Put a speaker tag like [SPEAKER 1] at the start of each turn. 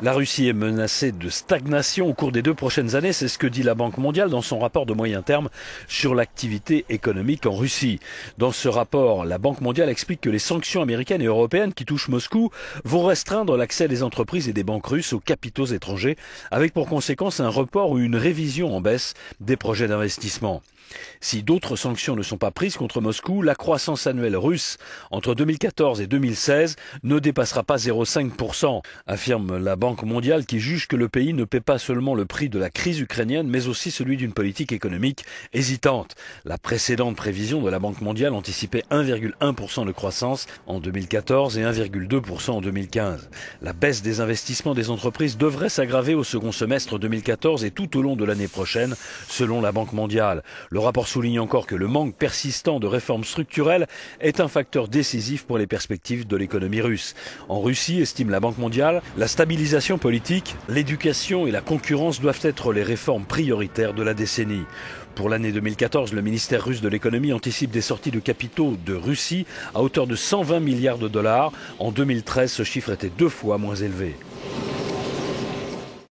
[SPEAKER 1] La Russie est menacée de stagnation au cours des 2 prochaines années, c'est ce que dit la Banque mondiale dans son rapport de moyen terme sur l'activité économique en Russie. Dans ce rapport, la Banque mondiale explique que les sanctions américaines et européennes qui touchent Moscou vont restreindre l'accès des entreprises et des banques russes aux capitaux étrangers, avec pour conséquence un report ou une révision en baisse des projets d'investissement. Si d'autres sanctions ne sont pas prises contre Moscou, la croissance annuelle russe entre 2014 et 2016 ne dépassera pas 0,5%, affirme la Banque mondiale qui juge que le pays ne paie pas seulement le prix de la crise ukrainienne, mais aussi celui d'une politique économique hésitante. La précédente prévision de la Banque mondiale anticipait 1,1% de croissance en 2014 et 1,2% en 2015. La baisse des investissements des entreprises devrait s'aggraver au second semestre 2014 et tout au long de l'année prochaine, selon la Banque mondiale. Le rapport souligne encore que le manque persistant de réformes structurelles est un facteur décisif pour les perspectives de l'économie russe. En Russie, estime la Banque mondiale, la stabilisation politique, l'éducation et la concurrence doivent être les réformes prioritaires de la décennie. Pour l'année 2014, le ministère russe de l'économie anticipe des sorties de capitaux de Russie à hauteur de 120 milliards de dollars. En 2013, ce chiffre était 2 fois moins élevé.